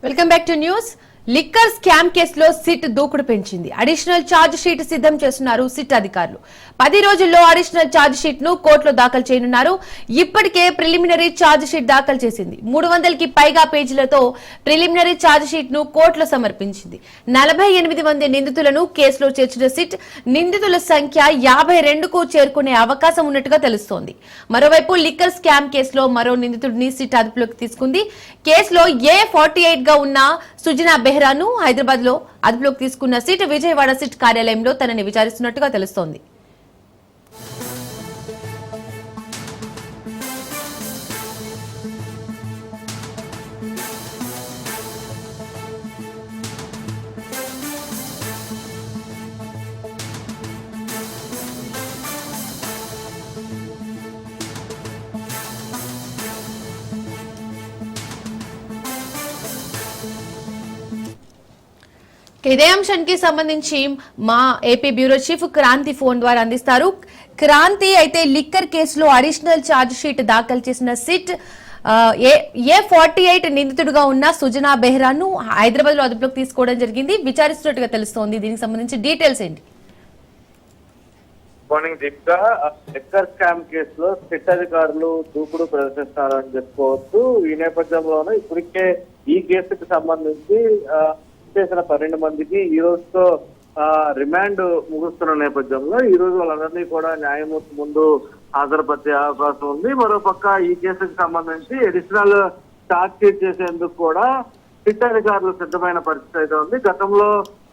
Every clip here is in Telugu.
Welcome back to news. Liquor scam కేసులో సిట్ దూకుడు పెంచింది. అడిషనల్ ఛార్జ్ షీట్ సిద్ధం చేస్తున్నారు సిట్ అధికారులు. 10 రోజుల్లో అడిషనల్ ఛార్జ్ షీట్ ను కోర్టులో దాఖలు చేయనున్నారు. ఇప్పటికే ప్రిలిమినరీ ఛార్జ్ షీట్ దాఖలు చేసింది. 300కి పైగా పేజీలతో ప్రిలిమినరీ ఛార్జ్ షీట్ ను కోర్టులో సమర్పించింది. 48 మంది నిందితులను కేసులో చేర్చిన సిట్ నిందితుల సంఖ్య 52కు చేరుకునే అవకాశం ఉన్నట్టుగా తెలుస్తోంది. మరోవైపు లిక్కర్ స్కామ్ కేసులో మరో నిందితుడిని సిట్ అదుపులోకి తీసుకుంది. కేసులో A48 గా ఉన్న సుజనా బెహ్రాను హైదరాబాద్ లో అదుపులోకి తీసుకున్న సిట్ విజయవాడ సిట్ కార్యాలయంలో తనని విచారిస్తున్నట్టుగా తెలుస్తోంది. ఇదే అంశానికి సంబంధించి మా AP bureau chief Kranti phone ద్వారా అందిస్తారు. క్రాంతి, అయితే లిక్కర్ కేసులో అడిషనల్ ఛార్జ్ షీట్ దాఖలు చేసిన సిట్ A48 నిందితుడుగా ఉన్న సుజనా బెహ్రాను హైదరాబాద్ లో అదుపులోకి తీసుకోవడం జరిగింది. విచారిస్తున్నట్టుగా తెలుస్తోంది. దీనికి సంబంధించి డీటెయిల్స్ ఏంటి? మార్నింగ్ దీపిక, లిక్కర్ స్కామ్ కేసులో సిట్ అధికారులు దూకుడు ప్రదర్శిస్తున్నారని చెప్పుకోవచ్చు. ఈ నేపథ్యంలోనే ఇప్పటికే ఈ కేసుకు సంబంధించి చేసిన 12 మందికి ఈ రోజుతో రిమాండ్ ముగుస్తున్న నేపథ్యంలో ఈ రోజు వాళ్ళందరినీ కూడా న్యాయమూర్తి ముందు హాజరుపరిచే అవకాశం ఉంది. మరోపక్క ఈ కేసుకు సంబంధించి అడిషనల్ ఛార్జ్ షీట్ చేసేందుకు కూడా సిట్ అధికారులు సిద్ధమైన పరిస్థితి అయితే ఉంది. గతంలో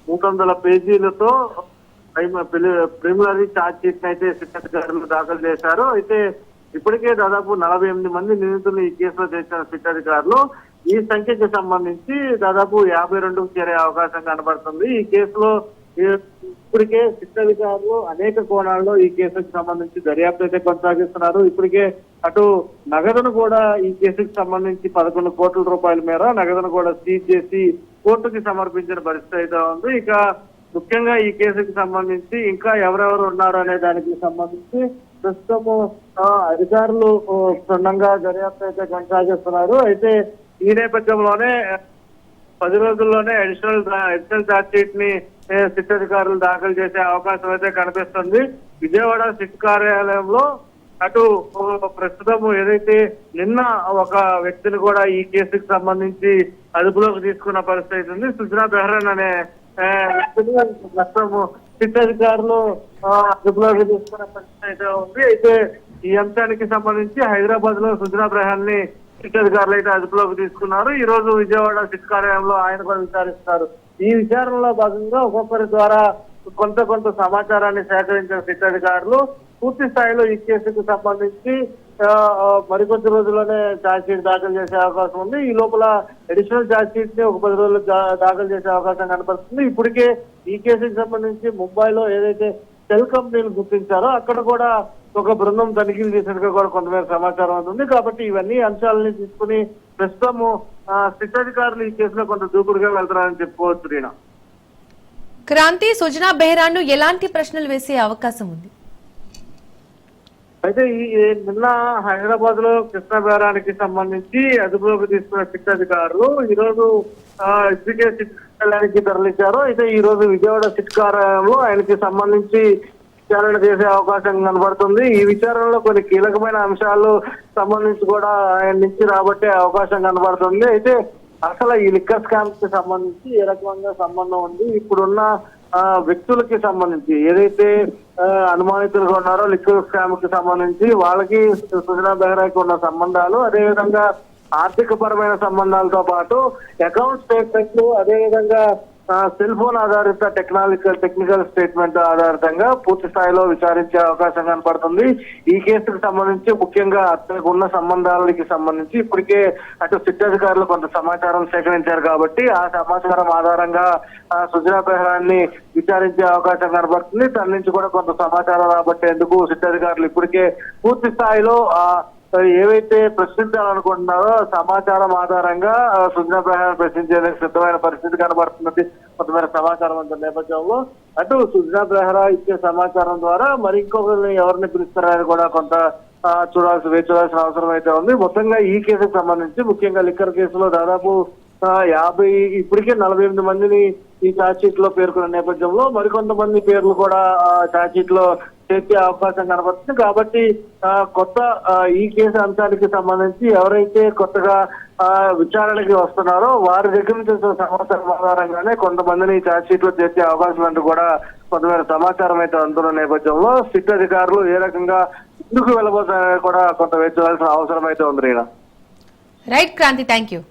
300 పేజీలతో ప్రిలిమినరీ ఛార్జ్ షీట్ అయితే సిట్ అధికారులు దాఖలు చేశారు. అయితే ఇప్పటికే దాదాపు 48 మంది నిందితులు ఈ కేసులో చేసిన సిట్ అధికారులు ఈ సంఖ్యకి సంబంధించి దాదాపు 52కు చేరే అవకాశం కనబడుతుంది. ఈ కేసులో ఇప్పటికే సిట్ అధికారులు అనేక కోణాల్లో ఈ కేసుకు సంబంధించి దర్యాప్తు అయితే కొనసాగిస్తున్నారు. ఇప్పటికే అటు నగదును కూడా ఈ కేసుకు సంబంధించి 11 కోట్ల రూపాయల మేర నగదును కూడా సీజ్ చేసి కోర్టుకి సమర్పించిన పరిస్థితి అయితే ఉంది. ఇక ముఖ్యంగా ఈ కేసుకు సంబంధించి ఇంకా ఎవరెవరు ఉన్నారు అనే దానికి సంబంధించి ప్రస్తుతము అధికారులు క్షుణ్ణంగా దర్యాప్తు అయితే కొనసాగిస్తున్నారు. అయితే ఈ నేపథ్యంలోనే 10 రోజుల్లోనే అడిషనల్ ఛార్జ్ షీట్ ని సిట్ అధికారులు దాఖలు చేసే అవకాశం అయితే కనిపిస్తుంది. విజయవాడ సిట్ కార్యాలయంలో అటు ప్రస్తుతం ఏదైతే నిన్న ఒక వ్యక్తిని కూడా ఈ కేసుకు సంబంధించి అదుపులోకి తీసుకున్న పరిస్థితి ఉంది. సుజనా బెహ్రాన్ అనే వ్యక్తిని ప్రస్తుతం సిట్ అధికారులు అదుపులోకి తీసుకున్న పరిస్థితి అయితే ఉంది. అయితే ఈ అంశానికి సంబంధించి హైదరాబాద్ లో సుజనా బెహ్రాన్ ని సిట్ అధికారులు అయితే అదుపులోకి తీసుకున్నారు. ఈ రోజు విజయవాడ సిట్ కార్యాలయంలో ఆయన కూడా విచారిస్తారు. ఈ విచారణలో భాగంగా ఒక్కొక్కరి ద్వారా కొంత సమాచారాన్ని సేకరించిన సిట్ అధికారులు పూర్తి స్థాయిలో ఈ కేసుకు సంబంధించి మరికొద్ది రోజుల్లోనే ఛార్జ్ షీట్ దాఖలు చేసే అవకాశం ఉంది. ఈ లోపల అడిషనల్ ఛార్జ్ షీట్ ని ఒక 10 రోజులు దాఖలు చేసే అవకాశం కనపడుతుంది. ఇప్పటికే ఈ కేసుకు సంబంధించి ముంబైలో ఏదైతే సెల్ కంపెనీలు గుర్తించారో అక్కడ కూడా ఒక బృందం తనిఖీలు చేసినట్టుగా కూడా కొంతమేర సమాచారం అవుతుంది. కాబట్టి ఇవన్నీ అంశాలని తీసుకుని ప్రస్తుతము సిట్ అధికారులు ఈ కేసులో కొంత దూకుడుగా వెళ్తారని చెప్పుకోవచ్చు. రీనా, క్రాంతి, సుజనా బెహ్రాను ఎలాంటి ప్రశ్నలు వేసే అవకాశం ఉంది? అయితే నిన్న హైదరాబాద్ లో కృష్ణ బేరానికి సంబంధించి అదుపులోకి తీసుకున్న సిట్ అధికారులు ఈ రోజు ఇప్పటికే సిట్ కార్యాలయానికి తరలించారు. అయితే ఈ రోజు విజయవాడ సిట్ కార్యాలయంలో ఆయనకి సంబంధించి విచారణ చేసే అవకాశం కనబడుతుంది. ఈ విచారణలో కొన్ని కీలకమైన అంశాలు సంబంధించి కూడా ఆయన నుంచి రాబట్టే అవకాశం కనబడుతుంది. అయితే అసలు ఈ లిక్కర్ స్కామ్ కి సంబంధించి ఏ రకంగా సంబంధం ఉంది, ఇప్పుడున్న వ్యక్తులకి సంబంధించి ఏదైతే అనుమానితులుగా ఉన్నారో లిక్కర్ స్కామ్ కి సంబంధించి వాళ్ళకి సుజనా బెహ్రాకి ఉన్న సంబంధాలు, అదేవిధంగా ఆర్థిక పరమైన సంబంధాలతో పాటు అకౌంట్ స్టేట్మెంట్లు, అదేవిధంగా సెల్ ఫోన్ ఆధారిత టెక్నికల్ స్టేట్మెంట్ ఆధారితంగా పూర్తి స్థాయిలో విచారించే అవకాశం కనపడుతుంది. ఈ కేసుకు సంబంధించి ముఖ్యంగా అతనికి ఉన్న సంబంధాలకి సంబంధించి ఇప్పటికే అటు సిట్ అధికారులు కొంత సమాచారం సేకరించారు. కాబట్టి ఆ సమాచారం ఆధారంగా సుజనా బెహ్రాన్ని విచారించే అవకాశం కనబడుతుంది. తన నుంచి కూడా కొంత సమాచారం రాబట్టేందుకు సిట్ అధికారులు ఇప్పటికే పూర్తి స్థాయిలో ఏవైతే ప్రశ్నించాలనుకుంటున్నారో సమాచారం ఆధారంగా సుజనా బెహ్రాన్ ప్రశ్నించేందుకు సిద్ధమైన పరిస్థితి కనబడుతున్నది. కొంతమేర సమాచారం ఉన్న నేపథ్యంలో అటు సుజనా బెహ్రా ఇచ్చే సమాచారం ద్వారా మరి ఇంకొకరిని ఎవరిని పిలుస్తారని కూడా కొంత వేచి చూడాల్సిన అవసరం అయితే ఉంది. మొత్తంగా ఈ కేసుకు సంబంధించి ముఖ్యంగా లిక్కర్ కేసులో దాదాపు ఇప్పటికే 48 మందిని ఈ ఛార్జ్ షీట్ లో పేర్కొన్న నేపథ్యంలో మరికొంతమంది పేర్లు కూడా ఛార్జ్ షీట్ లో చేర్చే అవకాశం కనబడుతుంది. కాబట్టి కొత్త ఈ కేసు అంశానికి సంబంధించి ఎవరైతే కొత్తగా విచారణకి వస్తున్నారో వారి దగ్గర నుంచి వచ్చిన సమాచారం ఆధారంగానే కొంతమందిని ఛార్జ్ షీట్ లో చేర్చే అవకాశం అంటూ కూడా కొంతమేర సమాచారం అయితే అందుతున్న నేపథ్యంలో సిట్ అధికారులు ఏ రకంగా ముందుకు వెళ్ళబోతారని కూడా కొంత వేచి అవసరం అయితే ఉంది. Right Kranti, thank you.